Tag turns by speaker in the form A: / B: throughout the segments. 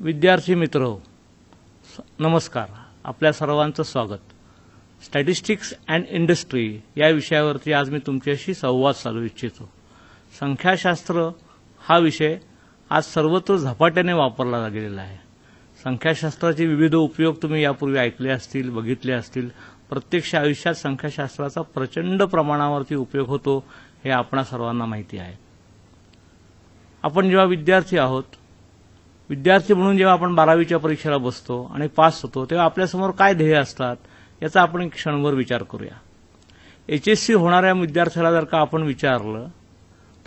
A: विद्यार्थी मित्र नमस्कार. आपल्या सर्वांचं स्वागत. स्टॅटिस्टिक्स अँड इंडस्ट्री या विषयावरती आज मी तुमच्याशी संवाद साधू इच्छितो. संख्याशास्त्र हा विषय आज सर्वत्र झपाट्याने वापरला गेलेला आहे. संख्याशास्त्राचे विविध उपयोग तुम्ही यापूर्वी ऐकले असतील, बघितले असतील. प्रत्यक्ष आयुष्यात संख्याशास्त्राचा प्रचंड प्रमाणावरती उपयोग होतो हे आपणा सर्वांना माहिती आहे. आपण जेव्हा विद्यार्थी आहोत, विद्यार्थी म्हणून जेव्हा आपण 12वीच्या परीक्षेला बसतो आणि पास होतो तेव्हा आपल्यासमोर काय ध्येय असतात याचा आपण एक क्षणभर विचार करूया. HSC होणाऱ्या विद्यार्थ्याला जर का आपण विचारलं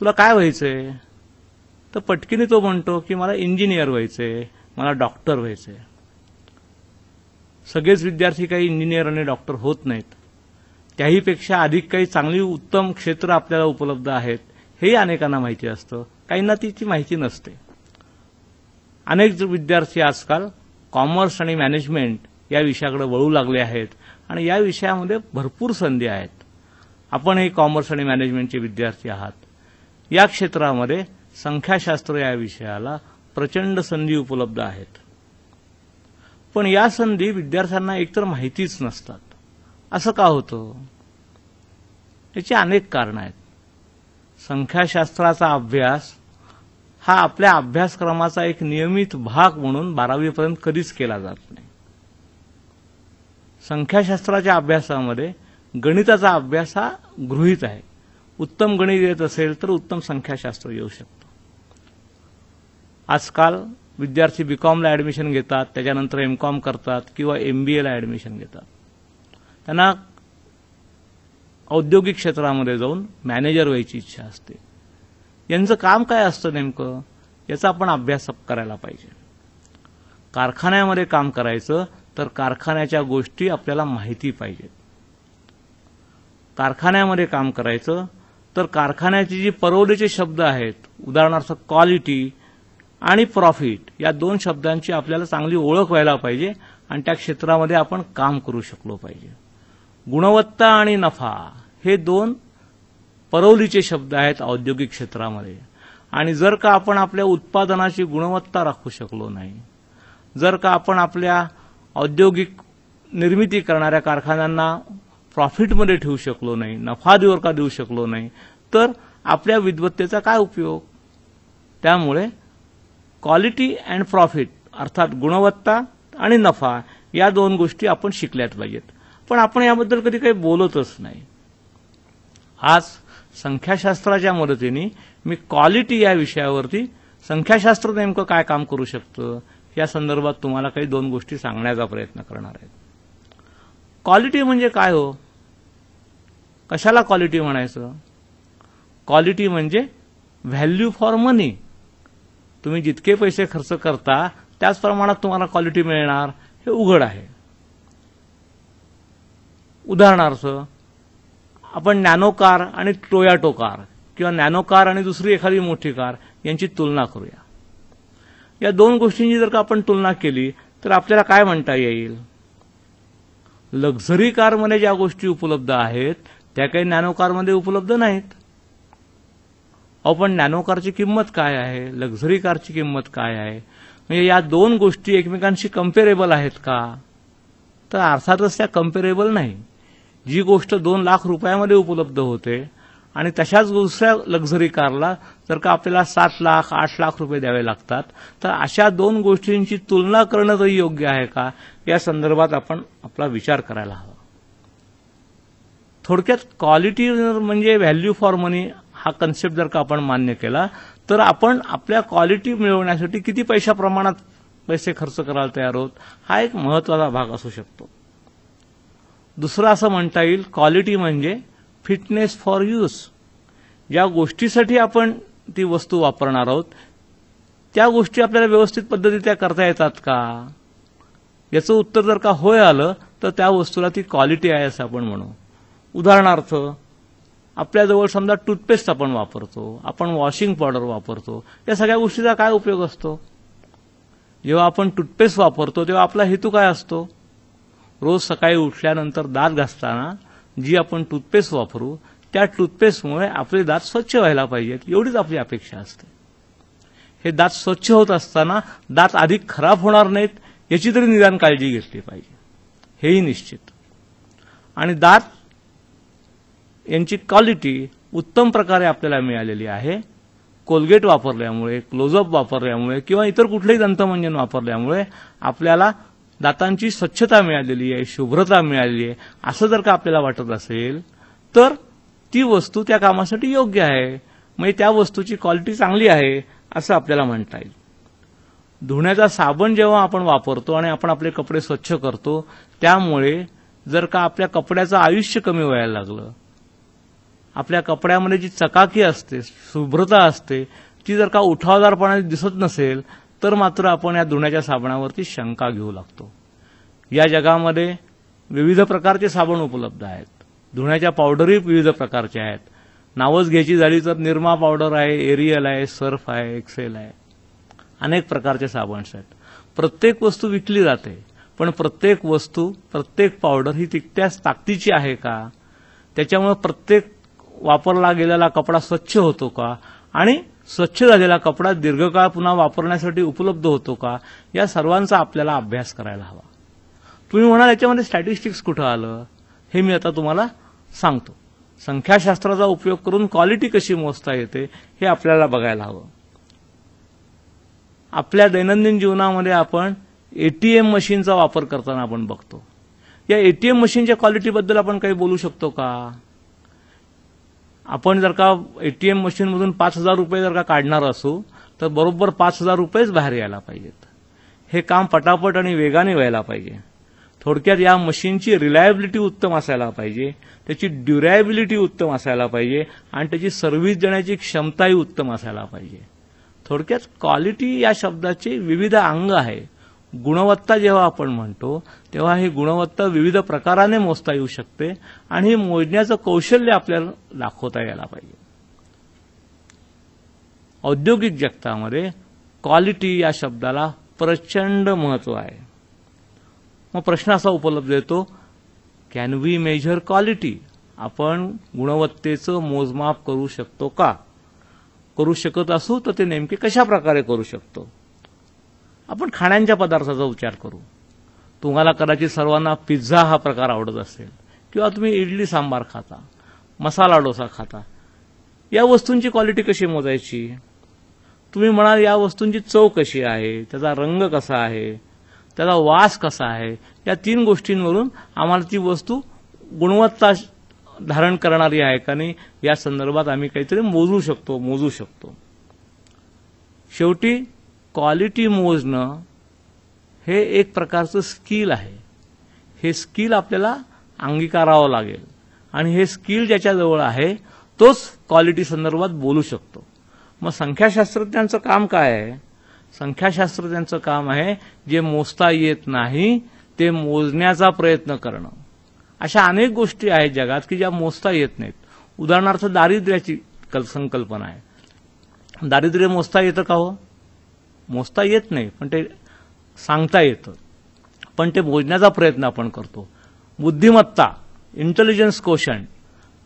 A: तुला काय व्हायचंय, तर पटकीने तो म्हणतो की मला इंजिनियर व्हायचंय, मला डॉक्टर व्हायचंय. सगळेच विद्यार्थी काही इंजिनियर आणि डॉक्टर होत नाहीत. त्याहीपेक्षा अधिक काही चांगली उत्तम क्षेत्र आपल्याला उपलब्ध आहेत हेही अनेकांना माहिती असतं, काहींना तिची माहिती नसते. अनेक विद्यार्थी आजकाल कॉमर्स आणि मॅनेजमेंट या विषयाकडे वळू लागले आहेत आणि या विषयामध्ये भरपूर संधी आहेत. आपणही कॉमर्स आणि मॅनेजमेंटचे विद्यार्थी आहात. या क्षेत्रामध्ये संख्याशास्त्र या विषयाला प्रचंड संधी उपलब्ध आहेत. पण या संधी विद्यार्थ्यांना एकतर माहितीच नसतात. असं का होतं? याची अनेक कारणं आहेत. संख्याशास्त्राचा अभ्यास हा आपल्या अभ्यासक्रमाचा एक नियमित भाग म्हणून 12वीपर्यंत कधीच केला जात नाही. संख्याशास्त्राच्या अभ्यासामध्ये गणिताचा अभ्यास हा गृहीत आहे. उत्तम गणित येत असेल तर उत्तम संख्याशास्त्र येऊ शकतं. आजकाल विद्यार्थी बीकॉमला ऍडमिशन घेतात, त्याच्यानंतर MCOM करतात किंवा MBAला ऍडमिशन घेतात. त्यांना औद्योगिक क्षेत्रामध्ये जाऊन मॅनेजर व्हायची इच्छा असते. यांचं काम काय असतं नेमकं याचा आपण अभ्यास करायला पाहिजे. कारखान्यामध्ये काम करायचं तर कारखान्याच्या गोष्टी आपल्याला माहिती पाहिजेत. कारखान्यामध्ये काम करायचं तर कारखान्याची जी परवलीचे शब्द आहेत, उदाहरणार्थ क्वालिटी आणि प्रॉफिट या दोन शब्दांची आपल्याला चांगली ओळख व्हायला पाहिजे आणि त्या क्षेत्रामध्ये आपण काम करू शकलो पाहिजे. गुणवत्ता आणि नफा हे दोन परवलीचे शब्द आहेत औद्योगिक क्षेत्रामध्ये. आणि जर का आपण आपल्या उत्पादनाची गुणवत्ता राखू शकलो नाही, जर का आपण आपल्या औद्योगिक निर्मिती करणाऱ्या कारखान्यांना प्रॉफिटमध्ये ठेवू शकलो नाही, नफा देऊ शकलो नाही, तर आपल्या विद्वत्तेचा काय उपयोग? त्यामुळे क्वालिटी अँड प्रॉफिट अर्थात गुणवत्ता आणि नफा या दोन गोष्टी आपण शिकल्याच पाहिजेत. पण आपण याबद्दल कधी काही बोलतच नाही. आज संख्याशास्त्राच्या मदतीने मी क्वालिटी या विषयावरती संख्याशास्त्र नेमकं काय काम करू शकतं या संदर्भात तुम्हाला काही दोन गोष्टी सांगण्याचा प्रयत्न करणार आहे. क्वालिटी म्हणजे काय हो? कशाला क्वालिटी म्हणायचं? क्वालिटी म्हणजे व्हॅल्यू फॉर मनी. तुम्ही जितके पैसे खर्च करता त्याच प्रमाणात तुम्हाला क्वालिटी मिळणार हे उघड आहे. उदाहरणार्थ आपण नॅनो कार आणि टोयोटा कार किंवा नॅनो कार आणि दुसरी एखादी मोठी कार यांची तुलना करूया. या दोन गोष्टींची जर का आपण तुलना केली तर आपल्याला काय म्हणता येईल? लक्झरी कारमध्ये ज्या गोष्टी उपलब्ध आहेत त्या काही नॅनो कारमध्ये उपलब्ध नाहीत. पण नॅनो कारची किंमत काय आहे, लक्झरी कारची किंमत काय आहे? म्हणजे या दोन गोष्टी एकमेकांशी कम्पेरेबल आहेत का? तर अर्थातच त्या कम्पेरेबल नाही. जी गोष्ट 2 लाख रुपयामध्ये उपलब्ध होते आणि तशाच दुसऱ्या लक्झरी कारला जर का आपल्याला 7 लाख 8 लाख रुपये द्यावे लागतात, तर अशा दोन गोष्टींची तुलना करणं तरी योग्य आहे का या संदर्भात आपण आपला विचार करायला हवा. थोडक्यात क्वालिटी म्हणजे व्हॅल्यू फॉर मनी हा कन्सेप्ट जर का आपण मान्य केला तर आपण आपल्या क्वालिटी मिळवण्यासाठी किती पैशा प्रमाणात पैसे खर्च करायला तयार आहोत हा एक महत्त्वाचा भाग असू शकतो. दुसरं असं म्हणता येईल क्वालिटी म्हणजे फिटनेस फॉर यूज. ज्या गोष्टीसाठी आपण ती वस्तू वापरणार आहोत त्या गोष्टी आपल्याला व्यवस्थित पद्धतीने करता येतात का? याचं उत्तर जर का होय आलं तर त्या वस्तूला ती क्वालिटी आहे असं आपण म्हणू. उदाहरणार्थ आपल्याजवळ समजा टूथपेस्ट आपण वापरतो, आपण वॉशिंग पावडर वापरतो. या सगळ्या गोष्टीचा काय उपयोग असतो? जेव्हा आपण टूथपेस्ट वापरतो तेव्हा आपला हेतू काय असतो? रोज सकाळी उठल्यानंतर दात घासताना जी आपण टूथपेस्ट वापरू त्या टूथपेस्टमुळे आपले दात स्वच्छ व्हायला पाहिजेत एवढीच आपली अपेक्षा असते. हे दात स्वच्छ होत असताना दात अधिक खराब होणार नाहीत याची तरी निदान काळजी घेतली पाहिजे, हेही निश्चित. आणि दात यांची क्वालिटी उत्तम प्रकारे आपल्याला मिळालेली आहे. कोलगेट वापरल्यामुळे, क्लोजअप वापरल्यामुळे किंवा इतर कुठलेही दंतमंजन वापरल्यामुळे आपल्याला दातांची स्वच्छता मिळालेली आहे, शुभ्रता मिळालेली आहे, असं जर का आपल्याला वाटत असेल तर ती वस्तू त्या कामासाठी योग्य आहे, म्हणजे त्या वस्तूची क्वालिटी चांगली आहे असं आपल्याला म्हणता येईल. धुण्याचा साबण जेव्हा आपण वापरतो आणि आपण आपले कपडे स्वच्छ करतो, त्यामुळे जर का आपल्या कपड्याचं आयुष्य कमी व्हायला लागलं, आपल्या कपड्यामध्ये जी चकाकी असते, शुभ्रता असते, ती जर का उठावदारपणे दिसत नसेल तर मात्र आपण या धुण्याच्या साबणावरती शंका घेऊ लागतो. या जगामध्ये विविध प्रकारचे साबण उपलब्ध आहेत, धुण्याच्या पावडरही विविध प्रकारच्या आहेत. नावच घ्यायची झाली तर निरमा पावडर आहे, एरियल आहे, सर्फ आहे, एक्सेल आहे, अनेक प्रकारचे साबण आहेत. प्रत्येक वस्तू विकली जाते, पण प्रत्येक वस्तू, प्रत्येक पावडर ही तितक्याच ताकदीची आहे का? त्याच्यामुळे प्रत्येक वापरला गेलेला कपडा स्वच्छ होतो का? आणि स्वच्छ झालेला कपडा दीर्घकाळ पुन्हा वापरण्यासाठी उपलब्ध होतो का? या सर्वांचा आपल्याला अभ्यास करायला हवा. तुम्ही म्हणाल याच्यामध्ये स्टॅटिस्टिक्स कुठं आलं? हे मी आता तुम्हाला सांगतो. संख्याशास्त्राचा उपयोग करून क्वालिटी कशी मोजता येते हे आपल्याला बघायला हवं. आपल्या दैनंदिन जीवनामध्ये आपण एटीएम मशीनचा वापर करताना आपण बघतो. या एटीएम मशीनच्या क्वालिटीबद्दल आपण काही बोलू शकतो का? आपण जर का एटीएम मशीनमधून 5,000 रुपये जर का काढणार असू तर बरोबर 5,000 रुपयेच बाहेर यायला पाहिजेत. हे काम पटापट आणि वेगाने व्हायला पाहिजे. थोडक्यात या मशीनची रिलायबिलिटी उत्तम असायला पाहिजे, त्याची ड्युरेबिलिटी उत्तम असायला पाहिजे आणि त्याची सर्व्हिस देण्याची क्षमताही उत्तम असायला पाहिजे. थोडक्यात क्वालिटी या शब्दाचे विविध अंग आहे. गुणवत्ता जेव्हा आपण म्हणतो तेव्हा ही गुणवत्ता विविध प्रकाराने मोजता येऊ शकते आणि हे मोजण्याचं कौशल्य आपल्याला दाखवता यायला पाहिजे. औद्योगिक जगतामध्ये क्वालिटी या शब्दाला प्रचंड महत्व आहे. मग प्रश्न असा उपलब्ध येतो, कॅन वी मेजर क्वालिटी? आपण गुणवत्तेचं मोजमाप करू शकतो का? करू शकत असू तर ते नेमके कशा प्रकारे करू शकतो? आपण खाण्याच्या पदार्थाचा विचार करू. तुम्हाला कदाचित सर्वांना पिझ्झा हा प्रकार आवडत असेल किंवा तुम्ही इडली सांबार खाता, मसाला डोसा खाता. या वस्तूंची क्वालिटी कशी मोजायची? तुम्ही म्हणाल या वस्तूंची चव कशी आहे, त्याचा रंग कसा आहे, त्याचा वास कसा आहे, या 3 गोष्टींवरून आम्हाला ती वस्तू गुणवत्ता धारण करणारी आहे का नाही या संदर्भात आम्ही काहीतरी मोजू शकतो. शेवटी क्वालिटी मोजणं हे एक प्रकारचं स्किल आहे. हे स्किल आपल्याला अंगीकारावं लागेल आणि हे स्किल ज्याच्याजवळ आहे तोच क्वालिटी संदर्भात बोलू शकतो. मग संख्याशास्त्रज्ञांचं काम काय आहे? संख्याशास्त्रज्ञांचं काम आहे जे मोजता येत नाही ते मोजण्याचा प्रयत्न करणं. अशा अनेक गोष्टी आहेत जगात की ज्या मोजता येत नाहीत. उदाहरणार्थ दारिद्र्याची संकल्पना आहे. दारिद्र्य मोजता येतं का हो? मोजता येत नाही, पण ते सांगता येतं, पण ते मोजण्याचा प्रयत्न आपण करतो. बुद्धिमत्ता, इंटेलिजन्स कोशंट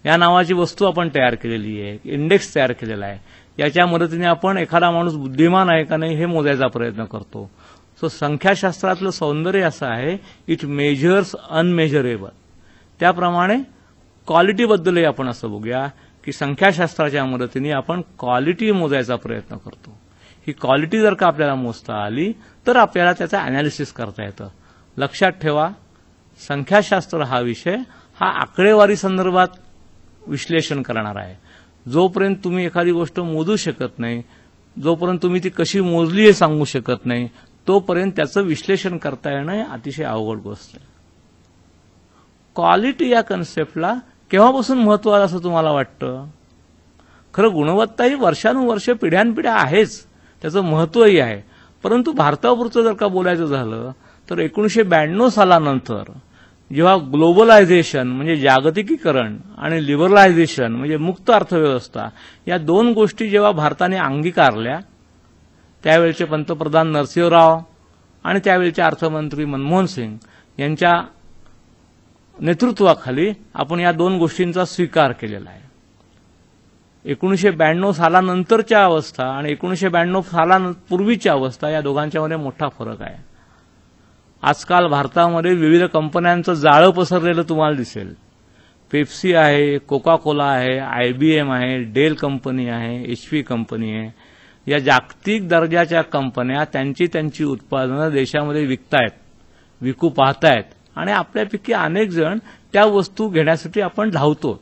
A: या नावाची वस्तू आपण तयार केलेली आहे, इंडेक्स तयार केलेला आहे. याच्या मदतीने आपण एखादा माणूस बुद्धिमान आहे का नाही हे मोजायचा प्रयत्न करतो. सो संख्याशास्त्रातलं सौंदर्य असं आहे, इट मेजर्स अनमेजरेबल. त्याप्रमाणे क्वालिटीबद्दलही आपण असं बघूया की संख्याशास्त्राच्या मदतीने आपण क्वालिटी मोजायचा प्रयत्न करतो. ही क्वालिटी जर का आपल्याला मोजता आली तर आपल्याला त्याचा अनालिसिस करता येतं. लक्षात ठेवा, संख्याशास्त्र हा विषय हा आकडेवारी संदर्भात विश्लेषण करणार आहे. जोपर्यंत तुम्ही एखादी गोष्ट मोजू शकत नाही, जोपर्यंत तुम्ही ती कशी मोजली हे सांगू शकत नाही, तोपर्यंत त्याचं विश्लेषण करता येणं अतिशय अवघड गोष्ट आहे. क्वालिटी या कन्सेप्टला केव्हापासून महत्व आलं असं तुम्हाला वाटतं? खरं गुणवत्ता ही वर्षानुवर्ष पिढ्यानपिढ्या आहेच, त्याचं महत्वही आहे. परंतु भारतापुरतं जर का बोलायचं झालं तर 1992 सालानंतर जेव्हा ग्लोबलायझेशन म्हणजे जागतिकीकरण आणि लिबरलायझेशन म्हणजे मुक्त अर्थव्यवस्था या 2 गोष्टी जेव्हा भारताने अंगीकारल्या, त्यावेळचे पंतप्रधान नरसिंहराव आणि त्यावेळचे अर्थमंत्री मनमोहन सिंग यांच्या नेतृत्वाखाली आपण या 2 गोष्टींचा स्वीकार केलेला आहे. 1992 सालानंतरच्या अवस्था आणि 1992 सालापूर्वीची अवस्था या दोघांच्यामध्ये मोठा फरक आहे. आजकाल भारतामध्ये विविध कंपन्यांचं जाळं पसरलेलं तुम्हाला दिसेल. पेप्सी आहे, कोका कोला आहे, IBM आहे, डेल कंपनी आहे, HP कंपनी आहे. या जागतिक दर्जाच्या कंपन्या त्यांची उत्पादनं देशामध्ये विकतायत, विकू पाहतायत आणि आपल्यापैकी अनेक जण त्या वस्तू घेण्यासाठी आपण धावतो,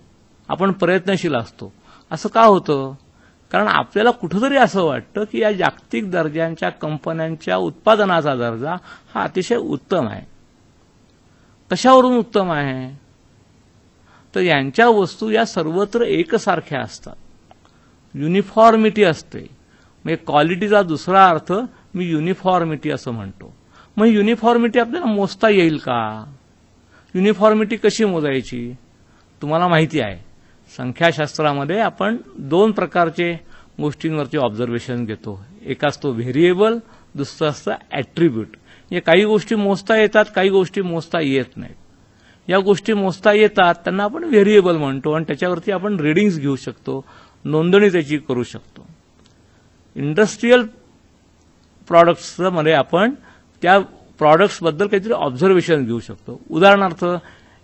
A: आपण प्रयत्नशील असतो. असं का होतं? कारण आपल्याला कुठेतरी असं वाटतं की या जागतिक दर्जाच्या कंपन्यांच्या उत्पादनाचा दर्जा हा अतिशय उत्तम आहे. कशावरून उत्तम आहे? तर यांच्या वस्तू या सर्वत्र एकसारख्या असतात, युनिफॉर्मिटी असते. म्हणजे क्वालिटीचा दुसरा अर्थ मी युनिफॉर्मिटी असं म्हणतो. मग युनिफॉर्मिटी आपल्याला मोजता येईल का? युनिफॉर्मिटी कशी मोजायची? तुम्हाला माहिती आहे, संख्याशास्त्रामध्ये आपण 2 प्रकारचे गोष्टींवरती ऑब्झर्वेशन घेतो. एक असतो व्हेरिएबल, दुसरं असतं ॲट्रिब्यूट. म्हणजे काही गोष्टी मोजता येतात, काही गोष्टी मोजता येत नाहीत. या गोष्टी मोजता येतात त्यांना आपण व्हेरिएबल म्हणतो आणि त्याच्यावरती आपण रिडिंग्स घेऊ शकतो, नोंदणी त्याची करू शकतो. इंडस्ट्रीयल प्रॉडक्ट्समध्ये आपण त्या प्रॉडक्ट्सबद्दल काहीतरी ऑब्झर्वेशन घेऊ शकतो. उदाहरणार्थ,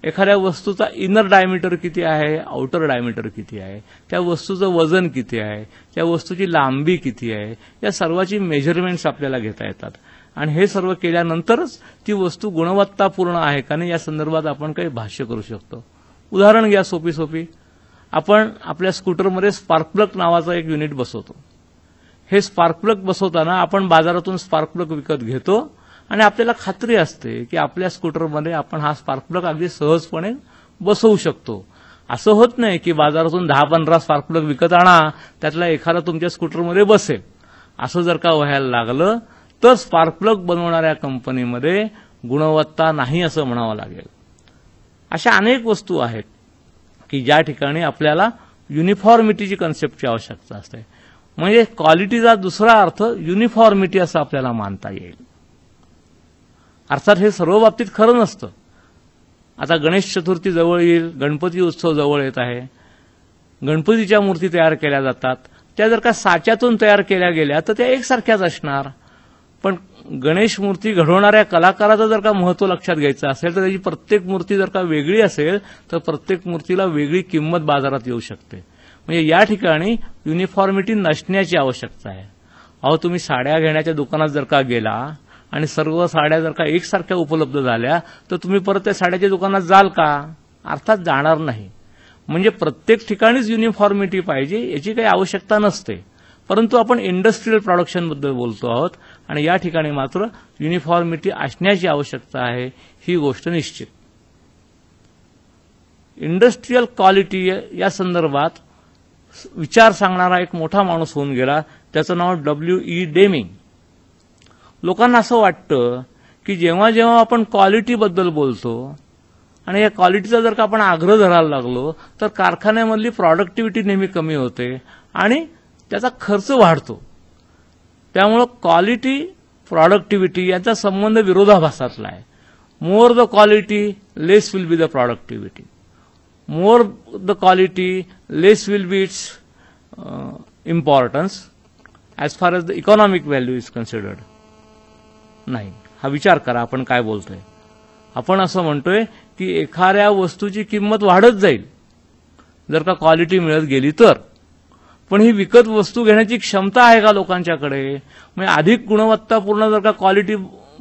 A: एखाद्या वस्तूचा इनर डायमीटर किती आहे, आउटर डायमीटर किती आहे, त्या वस्तूचं वजन किती आहे, त्या वस्तूची लांबी किती आहे, या सर्वाची मेजरमेंट्स आपल्याला घेता येतात. आणि हे सर्व केल्यानंतरच ती वस्तू गुणवत्तापूर्ण आहे का नाही या संदर्भात आपण काही भाष्य करू शकतो. उदाहरण घ्या, सोपी. आपण आपल्या स्कूटरमध्ये स्पार्क प्लग नावाचं एक युनिट बसवतो. हे स्पार्क प्लग बसवताना आपण बाजारातून स्पार्क प्लग विकत घेतो आणि आपल्याला खात्री असते की आपल्या स्कूटरमध्ये आपण हा स्पार्क प्लग अगदी सहजपणे बसवू शकतो. असं होत नाही की बाजारातून 10-15 स्पार्क प्लग विकत आणा, त्यातला एखादा तुमच्या स्कूटरमध्ये बसेल. असं जर का व्हायला लागलं तर स्पार्क प्लग बनवणाऱ्या कंपनीमध्ये गुणवत्ता नाही असं म्हणावं लागेल. अशा अनेक वस्तू आहेत की ज्या ठिकाणी आपल्याला युनिफॉर्मिटीची कन्सेप्टची आवश्यकता असते. म्हणजे क्वालिटीचा दुसरा अर्थ युनिफॉर्मिटी असं आपल्याला मानता येईल. अर्थात हे सर्व बाबतीत खरं नसतं. आता गणेश चतुर्थी जवळ येईल, गणपती उत्सव जवळ येत आहे. गणपतीच्या मूर्ती तयार केल्या जातात. त्या जर का साच्यातून तयार केल्या गेल्या तर त्या एकसारख्याच असणार. पण गणेश मूर्ती घडवणाऱ्या कलाकाराचं जर का महत्व लक्षात घ्यायचं असेल तर त्याची प्रत्येक मूर्ती जर का वेगळी असेल तर प्रत्येक मूर्तीला वेगळी किंमत बाजारात येऊ शकते. म्हणजे या ठिकाणी युनिफॉर्मिटी नसण्याची आवश्यकता आहे. अहो, तुम्ही साड्या घेण्याच्या दुकानात जर का गेला आणि सर्व साड्या जर का एकसारख्या उपलब्ध झाल्या तर तुम्ही परत त्या साड्याच्या दुकानात जाल का? अर्थात जाणार नाही. म्हणजे प्रत्येक ठिकाणीच युनिफॉर्मिटी पाहिजे याची काही आवश्यकता नसते. परंतु आपण इंडस्ट्रीयल प्रोडक्शनबद्दल बोलतो आहोत आणि या ठिकाणी मात्र युनिफॉर्मिटी असण्याची आवश्यकता आहे, ही गोष्ट निश्चित. इंडस्ट्रीयल क्वालिटी या संदर्भात विचार सांगणारा एक मोठा माणूस होऊन गेला, त्याचं नाव W.E. डेमिंग. लोकांना असं वाटतं की जेव्हा जेव्हा आपण क्वालिटीबद्दल बोलतो आणि या क्वालिटीचा जर का आपण आग्रह धरायला लागलो तर कारखान्यामधली प्रॉडक्टिव्हिटी नेहमी कमी होते आणि त्याचा खर्च वाढतो. त्यामुळे क्वालिटी प्रॉडक्टिव्हिटी यांचा संबंध विरोधाभासातला आहे. More the quality less will be the productivity, more the quality less will be it's importance as far as the economic value is considered. नाही, हा विचार करा आपण काय बोलतोय. आपण असं म्हणतोय की एखाद्या वस्तूची किंमत वाढत जाईल जर का क्वालिटी मिळत गेली तर. पण ही विकत वस्तू घेण्याची क्षमता आहे का लोकांच्याकडे? म्हणजे अधिक गुणवत्तापूर्ण जर का क्वालिटी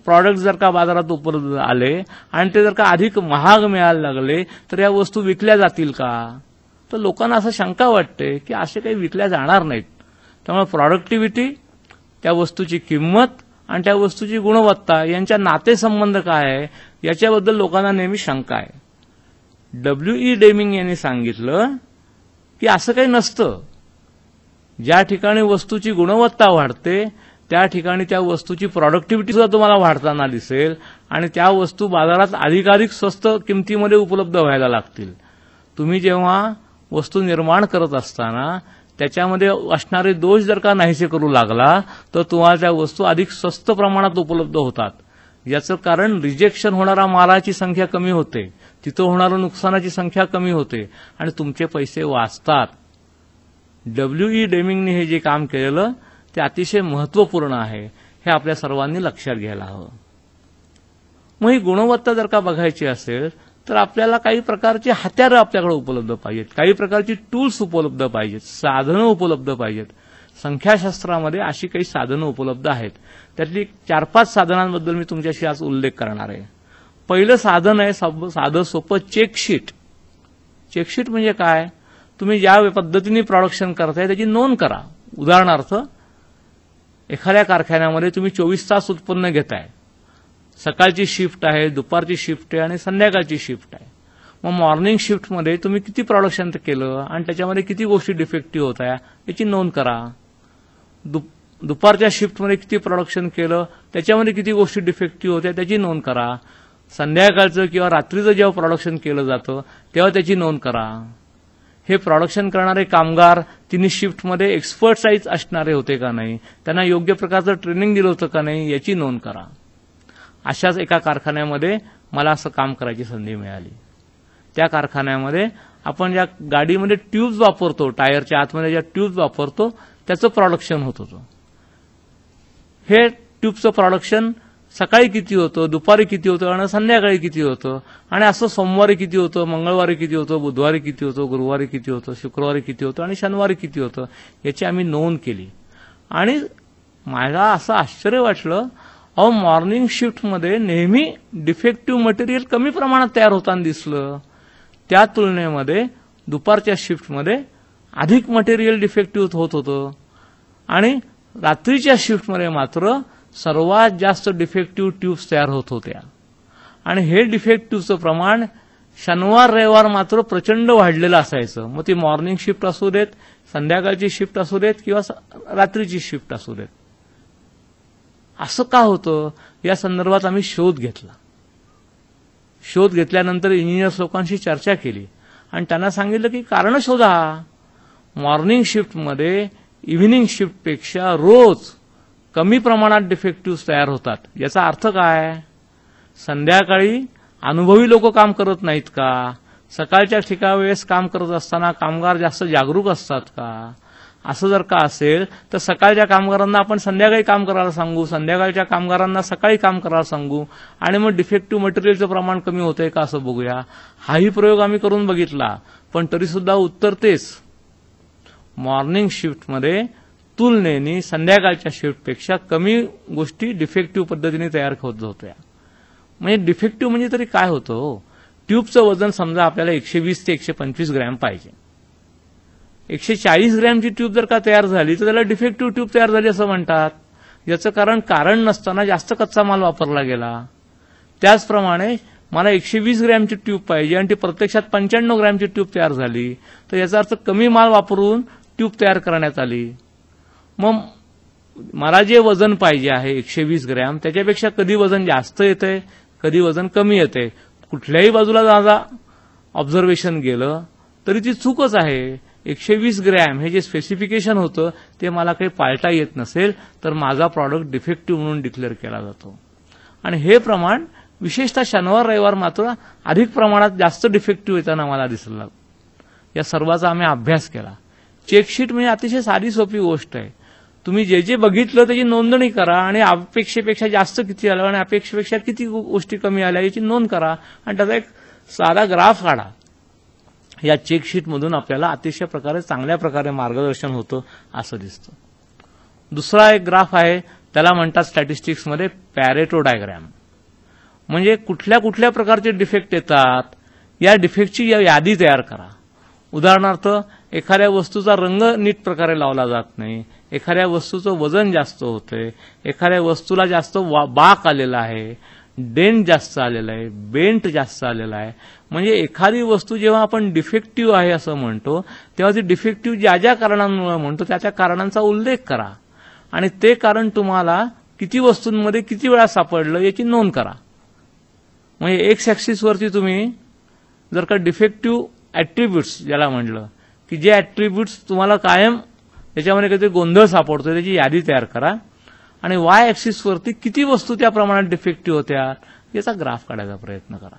A: प्रॉडक्ट जर का बाजारात उपलब्ध आले आणि ते जर का अधिक महाग मिळायला लागले तर या वस्तू विकल्या जातील का? तर लोकांना असं शंका वाटते की असे काही विकल्या जाणार नाहीत. त्यामुळे प्रॉडक्टिव्हिटी, त्या वस्तूची किंमत आणि त्या वस्तूची गुणवत्ता यांच्या नातेसंबंध काय आहे याच्याबद्दल लोकांना नेहमी शंका आहे. W.E. डेमिंग यांनी सांगितलं की असं काही नसतं. ज्या ठिकाणी वस्तूची गुणवत्ता वाढते त्या ठिकाणी त्या वस्तूची प्रॉडक्टिव्हिटी सुद्धा तुम्हाला वाढताना दिसेल आणि त्या वस्तू बाजारात अधिकाधिक स्वस्त किमतीमध्ये उपलब्ध व्हायला लागतील. तुम्ही जेव्हा वस्तू निर्माण करत असताना त्याच्यामध्ये असणारे दोष जर का नाहीसे करू लागला तर तुम्हाला त्या वस्तू अधिक स्वस्त प्रमाणात उपलब्ध होतात. याचं कारण रिजेक्शन होणारा मालाची संख्या कमी होते, तिथं होणारं नुकसानाची संख्या कमी होते आणि तुमचे पैसे वाचतात. W.E. डेमिंगने हे जे काम केलेलं ते अतिशय महत्त्वपूर्ण आहे, हे आपल्या सर्वांनी लक्षात घ्यायला हवं. मग ही गुणवत्ता जर का बघायची असेल तर आपल्याला काही प्रकारची हत्यारं आपल्याकडे उपलब्ध पाहिजेत, काही प्रकारची टूल्स उपलब्ध पाहिजेत, साधनं उपलब्ध पाहिजेत. संख्याशास्त्रामध्ये अशी काही साधनं उपलब्ध आहेत. त्यातली 4-5 साधनांबद्दल मी तुमच्याशी आज उल्लेख करणार आहे. पहिलं साधन आहे साधं सोपं चेकशीट. चेकशीट म्हणजे काय? तुम्ही ज्या पद्धतीने प्रोडक्शन करताय त्याची नोंद करा. उदाहरणार्थ, एखाद्या कारखान्यामध्ये तुम्ही 24 तास उत्पन्न घेताय. सकाळची शिफ्ट आहे, दुपारची शिफ्ट आहे आणि संध्याकाळची शिफ्ट आहे. मग मॉर्निंग शिफ्टमध्ये तुम्ही किती प्रोडक्शन केलं आणि त्याच्यामध्ये किती गोष्टी डिफेक्टिव्ह होत्या याची नोंद करा. दुपारच्या शिफ्टमध्ये किती प्रोडक्शन केलं, त्याच्यामध्ये किती गोष्टी डिफेक्टिव्ह होत्या त्याची नोंद करा. संध्याकाळचं किंवा रात्रीचं जेव्हा प्रोडक्शन केलं जातं तेव्हा त्याची नोंद करा. हे प्रोडक्शन करणारे कामगार तिन्ही शिफ्टमध्ये एक्सपर्टाईज असणारे होते का नाही, त्यांना योग्य प्रकारचं ट्रेनिंग दिलं होतं का नाही याची नोंद करा. अशाच एका कारखान्यामध्ये मला असं काम करायची संधी मिळाली. त्या कारखान्यामध्ये आपण ज्या गाडीमध्ये ट्यूब्स वापरतो, टायरच्या आतमध्ये ज्या ट्यूब्स वापरतो त्याचं प्रोडक्शन होत होतं. हे ट्यूबचं प्रोडक्शन सकाळी किती होतं, दुपारी किती होतं आणि संध्याकाळी किती होतं, आणि असं सोमवारी किती होतं, मंगळवारी किती होतं, बुधवारी किती होतं, गुरुवारी किती होतं, शुक्रवारी किती होतं आणि शनिवारी किती होतं याची आम्ही नोंद केली. आणि मला असं आश्चर्य वाटलं, अहो मॉर्निंग शिफ्टमध्ये नेहमी डिफेक्टिव्ह मटेरियल कमी प्रमाणात तयार होताना दिसलं. त्या तुलनेमध्ये दुपारच्या शिफ्टमध्ये अधिक मटेरियल डिफेक्टिव्ह होत होतं आणि रात्रीच्या शिफ्टमध्ये मात्र सर्वात जास्त डिफेक्टिव्ह ट्यूब्स तयार होत होत्या. आणि हे डिफेक्टिव्हचं प्रमाण शनिवार रविवार मात्र प्रचंड वाढलेलं असायचं. मग ती मॉर्निंग शिफ्ट असू देत, संध्याकाळची शिफ्ट असू देत किंवा रात्रीची शिफ्ट असू देत. असं का होतं या संदर्भात आम्ही शोध घेतला. शोध घेतल्यानंतर इंजिनियर्स लोकांशी चर्चा केली आणि त्यांना सांगितलं की कारण शोधा. मॉर्निंग शिफ्टमध्ये इव्हिनिंग शिफ्टपेक्षा रोज कमी प्रमाणात डिफेक्टिव्ह तयार होतात. याचा अर्थ काय? संध्याकाळी अनुभवी लोक काम करत नाहीत का? सकाळच्या वेळेस काम करत असताना कामगार जास्त जागरूक असतात का? असं जर का असेल तर सकाळच्या कामगारांना आपण संध्याकाळी काम करायला सांगू, संध्याकाळच्या कामगारांना सकाळी काम करायला सांगू आणि मग डिफेक्टिव्ह मटेरियलचं प्रमाण कमी होतंय का असं बघूया. हाही प्रयोग आम्ही करून बघितला, पण तरीसुद्धा उत्तर तेच. मॉर्निंग शिफ्टमध्ये तुलनेने संध्याकाळच्या शिफ्टपेक्षा कमी गोष्टी डिफेक्टिव्ह पद्धतीने तयार होत होत्या. म्हणजे डिफेक्टिव्ह म्हणजे तरी काय होतं? ट्यूबचं वजन समजा आपल्याला 120 ते 125 ग्रॅम पाहिजे. 140 ग्रॅमची ट्यूब जर का तयार झाली तर त्याला डिफेक्टिव्ह ट्यूब तयार झाली असं म्हणतात. याचं कारण नसताना जास्त कच्चा माल वापरला गेला. त्याचप्रमाणे मला 120 ग्रॅमची ट्यूब पाहिजे आणि ती प्रत्यक्षात 95 ग्रॅमची ट्यूब तयार झाली तर याचा अर्थ कमी माल वापरून ट्यूब तयार करण्यात आली. मग मला जे वजन पाहिजे आहे 120 ग्रॅम त्याच्यापेक्षा कधी वजन जास्त येतंय, कधी वजन कमी येतंय. कुठल्याही बाजूला माझा ऑब्झर्वेशन गेलं तरी ती चूकच आहे. 120 ग्रॅम हे जे स्पेसिफिकेशन होतं ते मला काही पाळता येत नसेल तर माझा प्रॉडक्ट डिफेक्टिव्ह म्हणून डिक्लेअर केला जातो. आणि हे प्रमाण विशेषतः शनिवार रविवार मात्र अधिक प्रमाणात जास्त डिफेक्टिव्ह येताना मला दिसलं. या सर्वाचा आम्ही अभ्यास केला. चेकशीट म्हणजे अतिशय साधी सोपी गोष्ट आहे. तुम्ही जे जे बघितलं त्याची नोंदणी करा आणि अपेक्षेपेक्षा जास्त किती आलं आणि अपेक्षेपेक्षा किती गोष्टी कमी आल्या याची नोंद करा आणि त्याचा एक साधा ग्राफ काढा. या चेकशीटमधून आपल्याला अतिशय प्रकारे चांगल्या प्रकारे मार्गदर्शन होतं असं दिसतं. दुसरा एक ग्राफ आहे त्याला म्हणतात स्टॅटिस्टिक्समध्ये पॅरेटो डायग्राम. म्हणजे कुठल्या कुठल्या प्रकारचे डिफेक्ट येतात या डिफेक्टची यादी तयार करा. उदाहरणार्थ एखाद्या वस्तूचा रंग नीट प्रकारे लावला जात नाही, एखाद्या वस्तूचं वजन जास्त होतंय, एखाद्या वस्तूला जास्त बाक आलेला आहे, डेंट जास्त आलेला आहे, बेंट जास्त आलेला आहे. म्हणजे एखादी वस्तू जेव्हा आपण डिफेक्टिव्ह आहे असं म्हणतो तेव्हा ती डिफेक्टिव्ह ज्या ज्या कारणांमुळे म्हणतो त्या त्या कारणांचा उल्लेख करा आणि ते कारण तुम्हाला किती वस्तूंमध्ये किती वेळा सापडलं याची नोंद करा. म्हणजे एक्स ॲक्सिसवरती तुम्ही जर का डिफेक्टिव्ह ॲट्रिब्यूट्स ज्याला म्हटलं की जे ॲट्रिब्यूट्स तुम्हाला कायम याच्यामध्ये काहीतरी गोंधळ सापडतो त्याची यादी तयार करा आणि वाय ॲक्सिसवरती किती वस्तू त्या प्रमाणात डिफेक्टिव्ह होत्या याचा ग्राफ काढायचा प्रयत्न करा.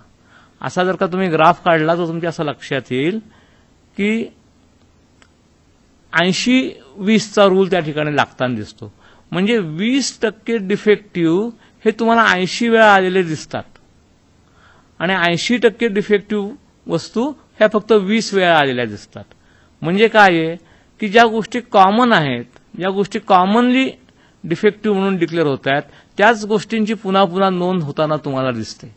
A: असा जर का तुम्ही ग्राफ काढला तर तुमच्या असं लक्षात येईल की 80-20चा रूल त्या ठिकाणी लागताना दिसतो. म्हणजे 20% डिफेक्टिव्ह हे तुम्हाला 80 वेळा आलेले दिसतात आणि 80% डिफेक्टिव्ह वस्तू ह्या फक्त 20 वेळा आलेल्या दिसतात. म्हणजे काय आहे की ज्या गोष्टी कॉमन आहेत, ज्या गोष्टी कॉमनली डिफेक्टिव्ह म्हणून डिक्लेअर होत आहेत, त्याच गोष्टींची पुन्हा पुन्हा नोंद होताना तुम्हाला दिसते.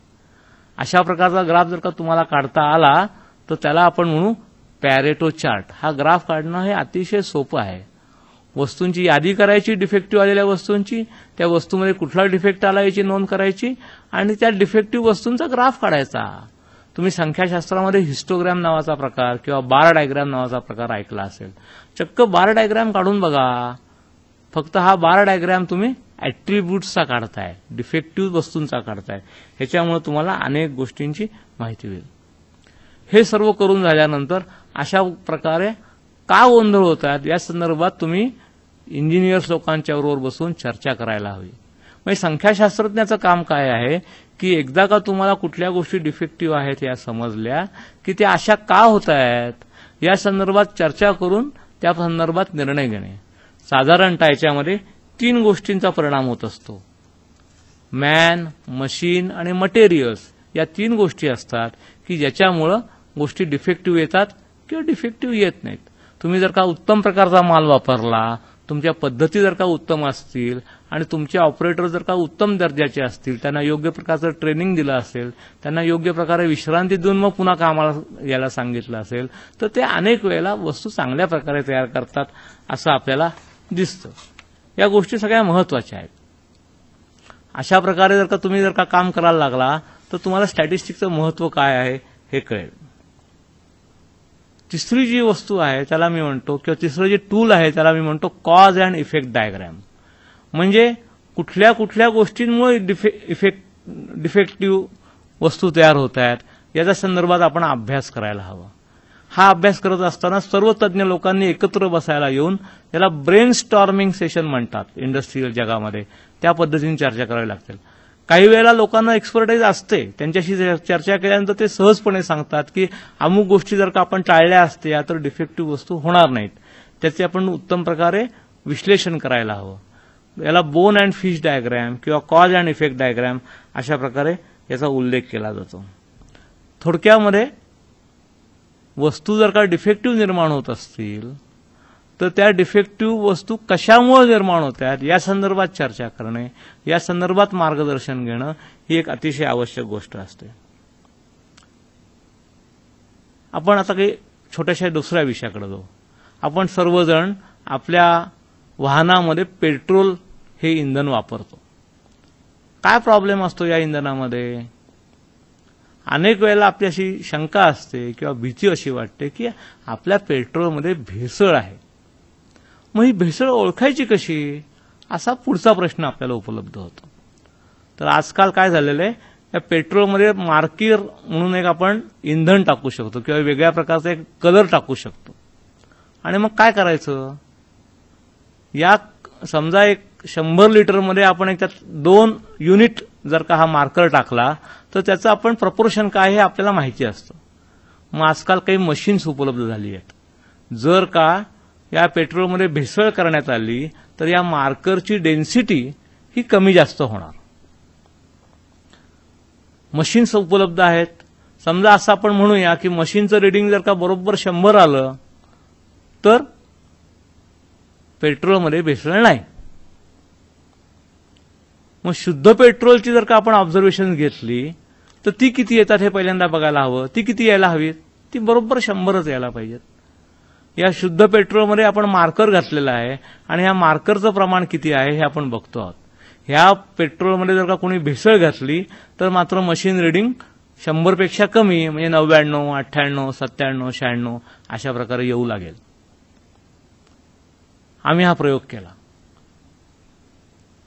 A: अशा प्रकारचा ग्राफ जर का तुम्हाला काढता आला तर त्याला आपण म्हणू पॅरेटो चार्ट. हा ग्राफ काढणं हे अतिशय सोपं आहे. वस्तूंची यादी करायची, डिफेक्टिव्ह आलेल्या वस्तूंची, त्या वस्तूमध्ये कुठला डिफेक्ट आला याची नोंद करायची आणि त्या डिफेक्टिव्ह वस्तूंचा ग्राफ काढायचा. तुम्ही संख्याशास्त्रामध्ये हिस्टोग्राम नावाचा प्रकार किंवा बार डायग्राम नावाचा प्रकार ऐकला असेल. चक्क बार डायग्राम काढून बघा. फक्त हा बार डायग्राम तुम्ही ऍट्रिब्यूट्सचा काढताय, डिफेक्टिव्ह वस्तूंचा काढताय. ह्याच्यामुळे तुम्हाला अनेक गोष्टींची माहिती होईल. हे सर्व करून झाल्यानंतर अशा प्रकारे का गोंधळ होतात या संदर्भात तुम्ही इंजिनियर्स लोकांच्या बरोबर बसून चर्चा करायला हवी. म्हणजे संख्याशास्त्रज्ञाचं काम काय आहे की एकदा का तुम्हाला कुठल्या गोष्टी डिफेक्टिव्ह आहेत या समजल्या की त्या अशा का होत आहेत या संदर्भात चर्चा करून त्या संदर्भात निर्णय घेणे. साधारणतः याच्यामध्ये 3 गोष्टींचा परिणाम होत असतो. मॅन, मशीन आणि मटेरियल्स या 3 गोष्टी असतात की ज्याच्यामुळं गोष्टी डिफेक्टिव्ह येतात किंवा डिफेक्टिव्ह येत नाहीत. तुम्ही जर का उत्तम प्रकारचा माल वापरला, तुमच्या पद्धती जर का उत्तम असतील आणि तुमचे ऑपरेटर जर का उत्तम दर्जाचे असतील, त्यांना योग्य प्रकारचं ट्रेनिंग दिलं असेल, त्यांना योग्य प्रकारे विश्रांती देऊन मग पुन्हा कामाला यायला सांगितलं असेल, तर ते अनेक वेळेला वस्तू चांगल्या प्रकारे तयार करतात असं आपल्याला दिसतं. या गोष्टी सगळ्या महत्वाच्या आहेत. अशा प्रकारे जर का तुम्ही जर का काम करायला लागला तर तुम्हाला स्टॅटिस्टिक्सचं महत्व काय आहे हे कळेल. तिसरी जी वस्तू आहे त्याला मी म्हणतो किंवा तिसरं जे टूल आहे त्याला मी म्हणतो कॉज अँड इफेक्ट डायग्राम. म्हणजे कुठल्या कुठल्या गोष्टींमुळे डिफेक्टिव्ह वस्तू तयार होत आहेत याच्या संदर्भात आपण अभ्यास करायला हवा. हा अभ्यास करत असताना सर्व तज्ज्ञ लोकांनी एकत्र बसायला येऊन याला ब्रेन स्टॉर्मिंग सेशन म्हणतात इंडस्ट्रियल जगामध्ये. त्या पद्धतीने चर्चा करावी लागते. काही वेळेला लोकांना एक्सपर्टाईज असते, त्यांच्याशी चर्चा केल्यानंतर ते सहजपणे सांगतात की अमुक गोष्टी जर का आपण टाळल्या असत्या तर डिफेक्टिव्ह वस्तू होणार नाहीत. त्याचे आपण उत्तम प्रकारे विश्लेषण करायला हवं. याला बोन अँड फिश डायग्राम किंवा कॉज अँड इफेक्ट डायग्राम अशा प्रकारे याचा उल्लेख केला जातो. थोडक्यामध्ये वस्तू जर का डिफेक्टिव्ह निर्माण होत असतील तर त्या डिफेक्टिव्ह वस्तू कशामुळे निर्माण होतात या संदर्भात चर्चा करणे, या संदर्भात मार्गदर्शन घेणं ही एक अतिशय आवश्यक गोष्ट असते. आपण आता काही छोट्याशा दुसऱ्या विषयाकडे जाऊ. आपण सर्वजण आपल्या वाहनामध्ये पेट्रोल हे इंधन वापरतो. काय प्रॉब्लेम असतो या इंधनामध्ये? अनेक वेळेला आपली अशी शंका असते किंवा भीती अशी वाटते की आपल्या पेट्रोलमध्ये भेसळ आहे. मग ही भेसळ ओळखायची कशी असा पुढचा प्रश्न आपल्याला उपलब्ध होतो. तर आजकाल काय झालेलं आहे, या पेट्रोलमध्ये मार्किर म्हणून एक आपण इंधन टाकू शकतो किंवा वेगळ्या प्रकारचा एक कलर टाकू शकतो. आणि मग काय करायचं, या समजा एक 100 लिटरमध्ये आपण एक त्यात 2 युनिट जर का हा मार्कर टाकला तर त्याचं आपण प्रपोर्शन काय हे आपल्याला माहिती असतं. मग आजकाल काही मशीन्स उपलब्ध झाली आहेत. जर का या पेट्रोलमध्ये भेसळ करण्यात आली तर या मार्करची डेन्सिटी ही कमी जास्त होणार. मशीन्स उपलब्ध आहेत. समजा असं आपण म्हणूया की मशीनचं रिडिंग जर का बरोबर 100 आलं तर पेट्रोलमध्ये भेसळ नाही. मग शुद्ध पेट्रोलची जर का आपण ऑब्झर्वेशन घेतली तर ती किती येतात हे पहिल्यांदा बघायला हवं. ती किती यायला हवीत? ती बरोबर 100च यायला पाहिजेत. या शुद्ध पेट्रोलमध्ये आपण मार्कर घातलेला आहे आणि या मार्करचं प्रमाण किती आहे हे आपण बघतो आहोत. ह्या पेट्रोलमध्ये जर का कोणी भेसळ घातली तर मात्र मशीन रिडिंग 100 पेक्षा कमी म्हणजे 99, 98, 97, 96 अशा प्रकारे येऊ लागेल. आम्ही हा प्रयोग केला.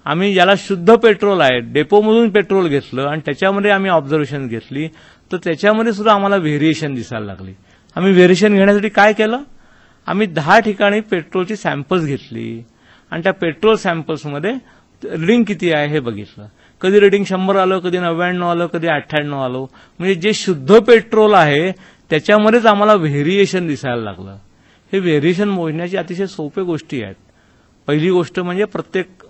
A: आम्ही ज्याला शुद्ध पेट्रोल आहे डेपोमधून पेट्रोल घेतलं आणि त्याच्यामध्ये आम्ही ऑब्झर्वेशन घेतली तर त्याच्यामध्ये सुद्धा आम्हाला व्हेरिएशन दिसायला लागली. आम्ही व्हेरिएशन घेण्यासाठी काय केलं, आम्ही 10 ठिकाणी पेट्रोलची सॅम्पल्स घेतली आणि त्या पेट्रोल सॅम्पल्समध्ये रिडिंग किती आहे हे बघितलं. कधी रिडिंग 100 आलं, कधी 99 आलं, कधी 98 आलं. म्हणजे जे शुद्ध पेट्रोल आहे त्याच्यामध्येच आम्हाला व्हेरिएशन दिसायला लागलं. हे व्हेरिएशन मोजण्याची अतिशय सोपे गोष्टी आहेत. पहिली गोष्ट म्हणजे प्रत्येक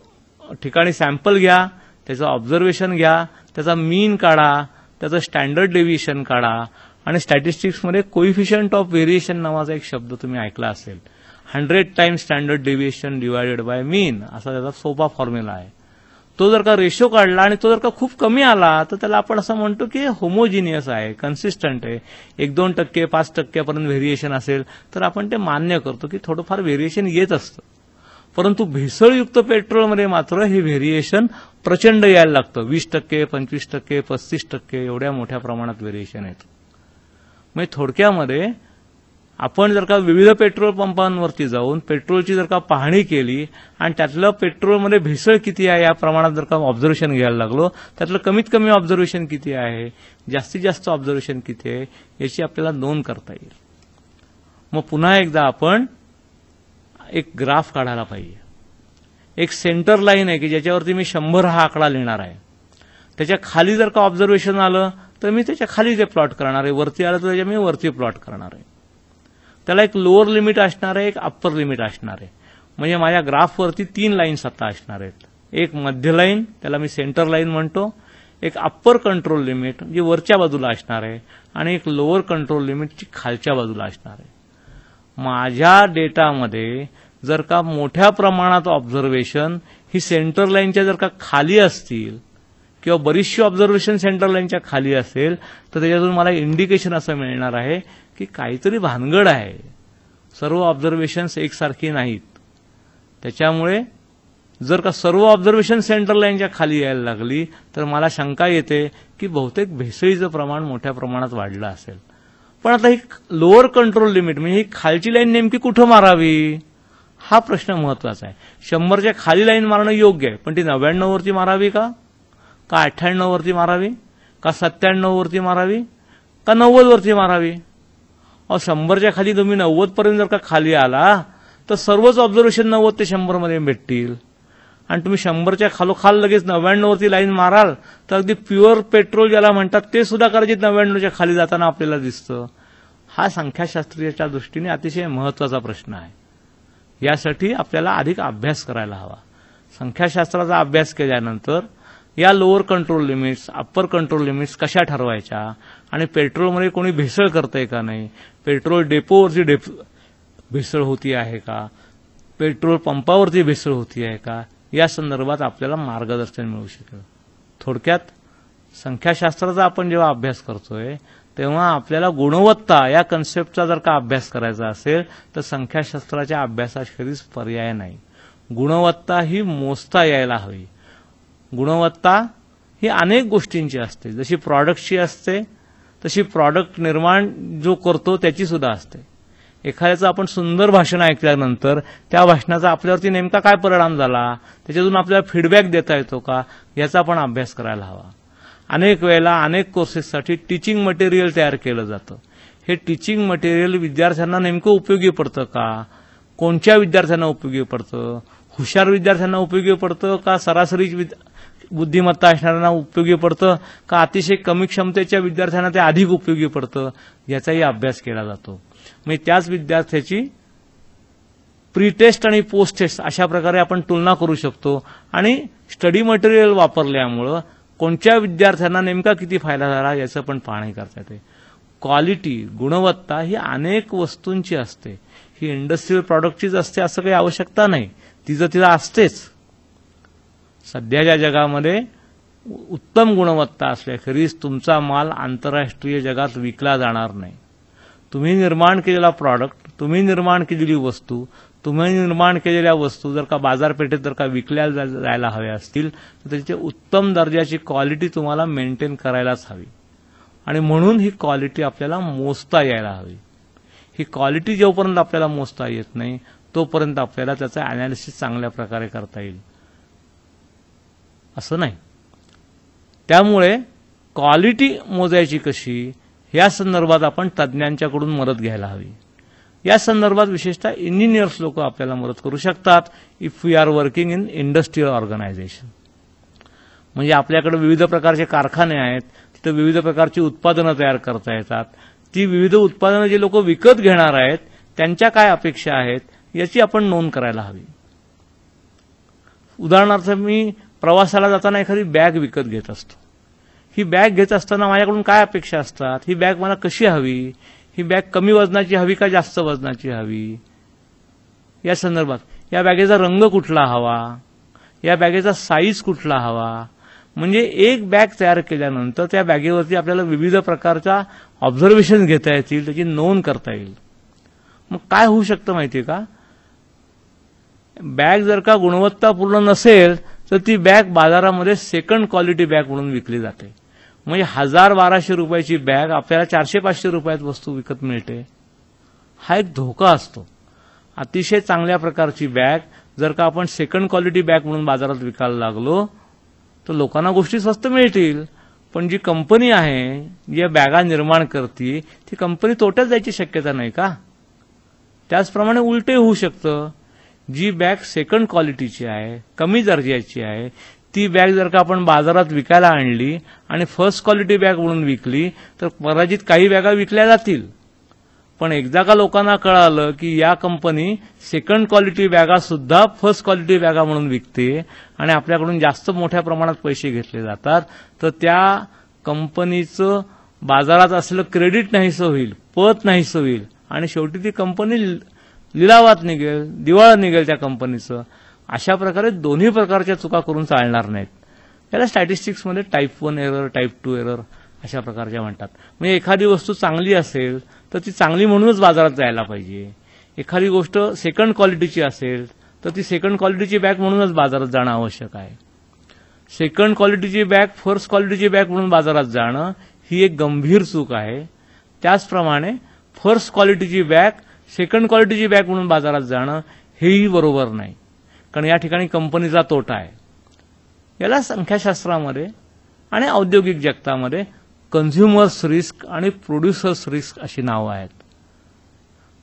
A: ठिकाणी सॅम्पल घ्या, त्याचं ऑब्झर्वेशन घ्या, त्याचा मीन काढा, त्याचं स्टँडर्ड डेव्हिएशन काढा आणि स्टॅटिस्टिक्समध्ये कोइफिशियंट ऑफ व्हेरिएशन नावाचा एक शब्द तुम्ही ऐकला असेल. 100 times standard deviation divided by mean असा त्याचा सोपा फॉर्म्युला आहे. तो जर का रेशो काढला आणि तो जर का खूप कमी आला तर त्याला आपण असं म्हणतो की होमोजिनियस आहे, कन्सिस्टंट आहे. 1-2%, 5% व्हेरिएशन असेल तर आपण ते मान्य करतो की थोडंफार व्हेरिएशन येत असतं. परंतु भेसळयुक्त पेट्रोलमध्ये मात्र हे व्हेरिएशन प्रचंड यायला लागतं. 20%, 25%, 35% एवढ्या मोठ्या प्रमाणात व्हेरिएशन येतं. म्हणजे थोडक्यामध्ये आपण जर का विविध पेट्रोल पंपांवरती जाऊन पेट्रोलची जर का पाहणी केली आणि त्यातलं पेट्रोलमध्ये भेसळ किती आहे या प्रमाणात जर का ऑब्झर्वेशन घ्यायला लागलो, त्यातलं कमीत कमी ऑब्झर्वेशन किती आहे, जास्तीत जास्त ऑब्झर्वेशन किती आहे याची आपल्याला नोंद करता येईल. मग पुन्हा एकदा आपण एक ग्राफ काढायला पाहिजे. एक सेंटर लाईन आहे की ज्याच्यावरती मी 100 हा आकडा लिहिणार आहे. त्याच्या खाली जर का ऑब्झर्वेशन आलं तर मी त्याच्या खाली ते प्लॉट करणार आहे, वरती आलं तर त्याच्या मी वरती प्लॉट करणार आहे. त्याला एक लोअर लिमिट असणार आहे, एक अप्पर लिमिट असणार आहे. म्हणजे माझ्या ग्राफवरती 3 लाईन्स आता असणार आहेत. एक मध्य लाईन, त्याला मी सेंटर लाईन म्हणतो, एक अप्पर कंट्रोल लिमिट जी वरच्या बाजूला असणार आहे आणि एक लोअर कंट्रोल लिमिट जी खालच्या बाजूला असणार आहे. माझ्या डेटामध्ये जर का मोठ्या प्रमाणात ऑब्झर्वेशन ही सेंटर लाईनच्या जर का खाली असतील किंवा बरीचशी ऑब्झर्वेशन सेंटर लाईनच्या खाली असेल तर त्याच्यातून मला इंडिकेशन असं मिळणार आहे की काहीतरी भानगड आहे, सर्व ऑब्झर्वेशन्स एकसारखी नाहीत. त्याच्यामुळे जर का सर्व ऑब्झर्वेशन सेंटर लाईनच्या खाली यायला लागली तर मला शंका येते की बहुतेक भेसळीचं प्रमाण मोठ्या प्रमाणात वाढलं असेल. पण आता ही लोअर कंट्रोल लिमिट म्हणजे ही खालची लाईन नेमकी कुठं मारावी हा प्रश्न महत्वाचा आहे. 100च्या खाली लाईन मारणं योग्य आहे, पण ती 99 वरती मारावी का 98 वरती मारावी का 97 वरती मारावी का 90 वरती मारावी? 100च्या खाली तुम्ही 90 पर्यंत जर का खाली आला तर सर्वच ऑब्झर्वेशन 90 ते 100 मध्ये भेटतील आणि तुम्ही 100च्या खालोखाल लगेच 99 वरती लाईन माराल तर अगदी प्युअर पेट्रोल ज्याला म्हणतात ते सुद्धा कदाचित 99च्या खाली जाताना आपल्याला दिसतं. हा संख्याशास्त्रीयच्या दृष्टीने अतिशय महत्वाचा प्रश्न आहे. यासाठी आपल्याला अधिक अभ्यास करायला हवा. संख्याशास्त्राचा अभ्यास केल्यानंतर या lower control limits, upper control limits कशा ठरवायच्या आणि पेट्रोलमध्ये कोणी भेसळ करतंय का नाही, पेट्रोल डेपोवरती भेसळ होती आहे का, पेट्रोल पंपावरती भेसळ होती आहे का, या संदर्भात आपल्याला मार्गदर्शन मिळू शकेल. थोडक्यात संख्याशास्त्राचा आपण जेव्हा अभ्यास करतोय तेव्हा आपल्याला गुणवत्ता या कन्सेप्टचा जर का अभ्यास करायचा असेल तर संख्याशास्त्राच्या अभ्यासाखेरीज पर्याय नाही. गुणवत्ता ही मोजता यायला हवी. गुणवत्ता ही अनेक गोष्टींची असते. जशी प्रॉडक्टची असते तशी प्रॉडक्ट निर्माण जो करतो त्याची सुद्धा असते. एखाद्याचं आपण सुंदर भाषण ऐकल्यानंतर त्या भाषणाचा आपल्यावरती नेमका काय परिणाम झाला, त्याच्यातून आपल्याला फीडबॅक देता येतो का, याचा आपण अभ्यास करायला हवा. अनेक वेळेला अनेक कोर्सेससाठी टीचिंग मटेरियल तयार केलं जातं. हे टीचिंग मटेरियल विद्यार्थ्यांना नेमकं उपयोगी पडतं का, कोणत्या विद्यार्थ्यांना उपयोगी पडतं, हुशार विद्यार्थ्यांना उपयोगी पडतं का सरासरी बुद्धिमत्ता असणाऱ्यांना उपयोगी पडतं का अतिशय कमी क्षमतेच्या विद्यार्थ्यांना ते अधिक उपयोगी पडतं, याचाही अभ्यास केला जातो. म्हणजे त्याच विद्यार्थ्याची प्री टेस्ट आणि पोस्ट टेस्ट अशा प्रकारे आपण तुलना करू शकतो आणि स्टडी मटेरियल वापरल्यामुळं कोणत्या विद्यार्थ्यांना नेमका किती फायदा झाला याचं पण पाहणी करता येते. क्वालिटी, गुणवत्ता ही अनेक वस्तूंची असते. ही इंडस्ट्रियल प्रॉडक्टचीच असते असं काही आवश्यकता नाही, तिचं असतेच. सध्याच्या जगामध्ये उत्तम गुणवत्ता असल्याखेरीज तुमचा माल आंतरराष्ट्रीय जगात विकला जाणार नाही. तुम्ही निर्माण केलेला प्रॉडक्ट, तुम्ही निर्माण केलेली वस्तू, तुम्ही निर्माण केलेल्या वस्तू जर का बाजारपेठेत जर का विकल्या जायला हव्या असतील तर त्याची उत्तम दर्जाची क्वालिटी तुम्हाला मेंटेन करायलाच हवी आणि म्हणून ही क्वालिटी आपल्याला मोजता यायला हवी. ही क्वालिटी जोपर्यंत आपल्याला मोजता येत नाही तोपर्यंत आपल्याला त्याचं अनालिसिस चांगल्या प्रकारे करता येईल असं नाही. त्यामुळे क्वालिटी मोजायची कशी या संदर्भात आपण तज्ज्ञांच्याकडून मदत घ्यायला हवी. या संदर्भात विशेषतः इंजिनियर्स लोक आपल्याला मदत करू शकतात if we are working in industrial organization. म्हणजे आपल्याकडे विविध प्रकारचे कारखाने आहेत, तिथे विविध प्रकारची उत्पादनं तयार करता येतात. ती विविध उत्पादनं जे लोक विकत घेणार आहेत त्यांच्या काय अपेक्षा आहेत याची आपण नोंद करायला हवी. उदाहरणार्थ मी प्रवासाला जाताना एखादी बॅग विकत घेत असतो. ही बॅग घेत असताना माझ्याकडून काय अपेक्षा असतात, ही बॅग मला कशी हवी, ही बॅग कमी वजनाची हवी का जास्त वजनाची हवी, या संदर्भात या बॅगेचा रंग कुठला हवा, या बॅगेचा साईज कुठला हवा. म्हणजे एक बॅग तयार केल्यानंतर त्या बॅगेवरती आपल्याला विविध प्रकारच्या ऑब्झर्वेशन घेता येतील, त्याची नोंद करता येईल. मग काय होऊ शकतं माहितीये का, बॅग जर का गुणवत्तापूर्ण नसेल तर ती बॅग बाजारामध्ये सेकंड क्वालिटी बॅग म्हणून विकली जाते. म्हणजे 1000-1200 रुपयाची बॅग आपल्याला 400-500 रुपयात वस्तू विकत मिळते. हा एक धोका असतो. अतिशय चांगल्या प्रकारची बॅग जर का आपण सेकंड क्वालिटी बॅग म्हणून बाजारात विकायला लागलो तर लोकांना गोष्टी स्वस्त मिळतील, पण जी कंपनी आहे जी या बॅगा निर्माण करते ती कंपनी तोट्यात जायची शक्यता नाही का. त्याचप्रमाणे उलटे होऊ शकतं. जी बॅग सेकंड क्वालिटीची आहे, कमी दर्जाची आहे, ती बॅग जर का आपण बाजारात विकायला आणली आणि फर्स्ट क्वालिटी बॅग म्हणून विकली तर कदाचित काही बॅगा विकल्या जातील. पण एकदा का लोकांना कळालं की या कंपनी सेकंड क्वालिटी बॅगा सुद्धा फर्स्ट क्वालिटी बॅगा म्हणून विकते आणि आपल्याकडून जास्त मोठ्या प्रमाणात पैसे घेतले जातात, तर त्या कंपनीचं बाजारात असलेलं क्रेडिट नाहीसं होईल, पत नाहीसं होईल आणि शेवटी ती कंपनी लिलावात निघेल, दिवाळं निघेल त्या कंपनीचं. अशा प्रकारे दोन्ही प्रकारच्या चुका करून चालणार नाहीत. याला स्टॅटिस्टिक्समध्ये टाईप 1 एरर, टाईप 2 एरर अशा प्रकारच्या म्हणतात. म्हणजे एखादी वस्तू चांगली असेल तर ती चांगली म्हणूनच बाजारात जायला पाहिजे. एखादी गोष्ट सेकंड क्वालिटीची असेल तर ती सेकंड क्वालिटीची बॅग म्हणूनच बाजारात जाणं आवश्यक आहे. सेकंड क्वालिटीची बॅग फर्स्ट क्वालिटीची बॅग म्हणून बाजारात जाणं ही एक गंभीर चूक आहे. त्याचप्रमाणे फर्स्ट क्वालिटीची बॅग सेकंड क्वालिटीची बॅग म्हणून बाजारात जाणं हेही बरोबर नाही, कारण या ठिकाणी कंपनीचा तोटा आहे. याला संख्याशास्त्रामध्ये आणि औद्योगिक जगतामध्ये कन्झ्युमर्स रिस्क आणि प्रोड्युसर्स रिस्क अशी नावं आहेत.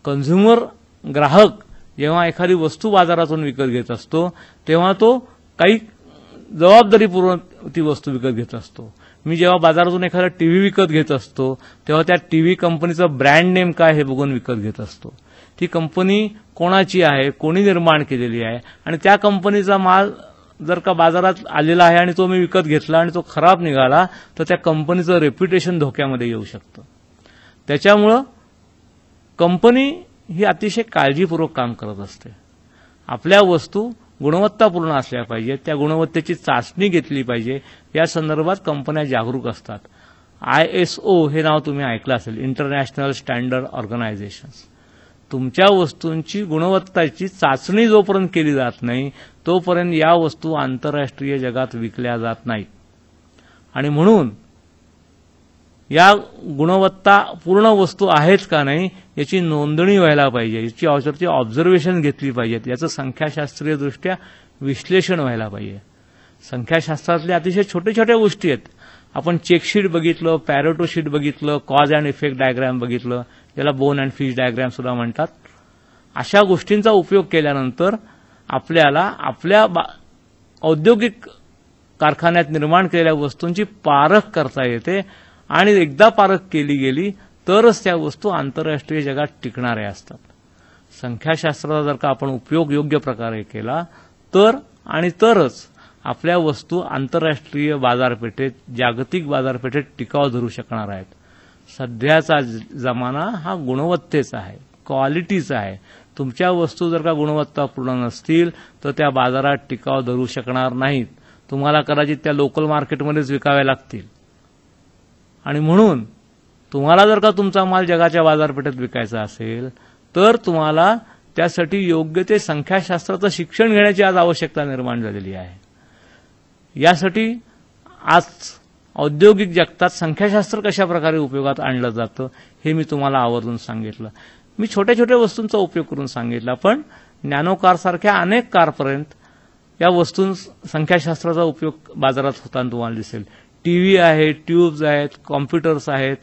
A: कन्झ्युमर ग्राहक जेव्हा एखादी वस्तू बाजारातून विकत घेत असतो तेव्हा तो काही जबाबदारीपूर्वक ती वस्तू विकत घेत असतो. मी जेव्हा बाजारातून एखादा टीव्ही विकत घेत असतो तेव्हा त्या टीव्ही कंपनीचं ब्रँड नेम काय हे बघून विकत घेत असतो. ती कंपनी कोणाची आहे, कोणी निर्माण केलेली आहे आणि त्या कंपनीचा माल जर का बाजारात आलेला आहे आणि तो मी विकत घेतला आणि तो खराब निघाला तर त्या कंपनीचं रेप्युटेशन धोक्यामध्ये येऊ शकतं. त्याच्यामुळं कंपनी ही अतिशय काळजीपूर्वक काम करत असते. आपल्या वस्तू गुणवत्तापूर्ण असल्या पाहिजेत, त्या गुणवत्तेची चाचणी घेतली पाहिजे. या संदर्भात कंपन्या जागरूक असतात. ISO हे नाव तुम्ही ऐकलं असेल, इंटरनॅशनल स्टँडर्ड ऑर्गनायझेशन. तुमच्या वस्तूंची गुणवत्ताची चाचणी जोपर्यंत केली जात नाही तोपर्यंत या वस्तू आंतरराष्ट्रीय जगात विकल्या जात नाहीत. आणि म्हणून या गुणवत्ता पूर्ण वस्तू आहेत का नाही याची नोंदणी व्हायला पाहिजे, याची ऑब्झर्वेशन घेतली पाहिजेत, याचं संख्याशास्त्रीयदृष्ट्या विश्लेषण व्हायला पाहिजे. संख्याशास्त्रातल्या अतिशय छोट्या छोट्या गोष्टी आहेत. आपण चेकशीट बघितलं, पॅरेटो शीट बघितलं, कॉज अँड इफेक्ट डायग्राम बघितलं, ज्याला बोन अँड फिश डायग्राम सुद्धा म्हणतात. अशा गोष्टींचा उपयोग केल्यानंतर आपल्याला आपल्या औद्योगिक कारखान्यात निर्माण केलेल्या वस्तूंची पारख करता येते आणि एकदा पारख केली गेली तरच त्या वस्तू आंतरराष्ट्रीय जगात टिकणाऱ्या असतात. संख्याशास्त्राचा जर का आपण उपयोग योग्य प्रकारे केला तर आणि तरच आपल्या वस्तू आंतरराष्ट्रीय बाजारपेठेत, जागतिक बाजारपेठेत टिकाव धरू शकणार आहेत. सध्याचा जमाना हा गुणवत्तेचा आहे, क्वालिटीचा आहे. तुमच्या वस्तू जर का गुणवत्तापूर्ण नसतील तर त्या बाजारात टिकाव धरू शकणार नाहीत. तुम्हाला कदाचित त्या लोकल मार्केटमध्येच विकाव्या लागतील. आणि म्हणून तुम्हाला जर का तुमचा माल जगाच्या बाजारपेठेत विकायचा असेल तर तुम्हाला त्यासाठी योग्य ते संख्याशास्त्राचं शिक्षण घेण्याची आज आवश्यकता निर्माण झालेली आहे. यासाठी आज औद्योगिक जगतात संख्याशास्त्र कशा प्रकारे उपयोगात आणलं जातं हे मी तुम्हाला आवर्जून सांगितलं. मी छोट्या छोट्या वस्तूंचा उपयोग करून सांगितला, पण नॅनो कारसारख्या अनेक कारपर्यंत या वस्तू संख्याशास्त्राचा उपयोग बाजारात होताना तुम्हाला दिसेल. टीव्ही आहे, ट्यूब्स आहेत, कॉम्प्युटर्स आहेत,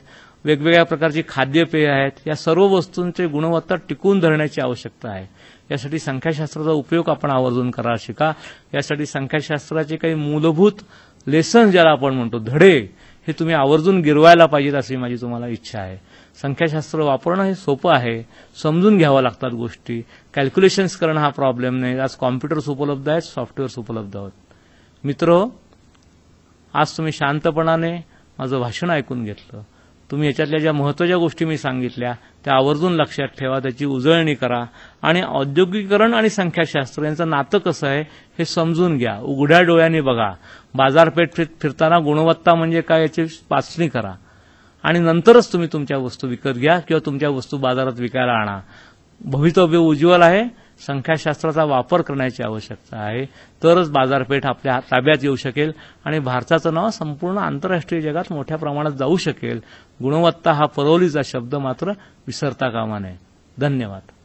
A: वेगवेगळ्या प्रकारची खाद्यपेय आहेत. या सर्व वस्तूंची गुणवत्ता टिकवून धरण्याची आवश्यकता आहे. यासाठी संख्याशास्त्राचा उपयोग आपण आवर्जून करायला शिका. यासाठी संख्याशास्त्राचे काही मूलभूत लेसन ज्याला आपण म्हणतो, धडे, हे तुम्ही आवर्जून गिरवायला पाहिजेत अशी माझी तुम्हाला इच्छा आहे. संख्याशास्त्र वापरणं हे सोपं आहे, समजून घ्यावं लागतात गोष्टी. कॅल्क्युलेशन्स करणं हा प्रॉब्लेम नाही. आज कॉम्प्युटर्स उपलब्ध आहेत, सॉफ्टवेअर्स उपलब्ध आहेत. मित्र, आज तुम्ही शांतपणाने माझं भाषण ऐकून घेतलं. तुम्ही याच्यातल्या ज्या महत्त्वाच्या गोष्टी मी सांगितल्या त्या आवर्जून लक्षात ठेवा, त्याची उजळणी करा आणि औद्योगिकीकरण आणि संख्याशास्त्र यांचं नातं कसं आहे हे समजून घ्या. उघड्या डोळ्यांनी बघा. बाजारपेठ फिरताना गुणवत्ता म्हणजे काय याची चाचणी करा आणि नंतरच तुम्ही तुमच्या वस्तू विकत घ्या किंवा तुमच्या वस्तू बाजारात विकायला आणा. भवितव्य उज्ज्वल आहे. संख्याशास्त्राचा वापर करण्याची आवश्यकता आहे. तरच बाजारपेठ आपल्या ताब्यात येऊ शकेल आणि भारताचं नाव संपूर्ण आंतरराष्ट्रीय जगात मोठ्या प्रमाणात जाऊ शकेल. गुणवत्ता हा परवलीचा शब्द मात्र विसरता कामा नये. धन्यवाद.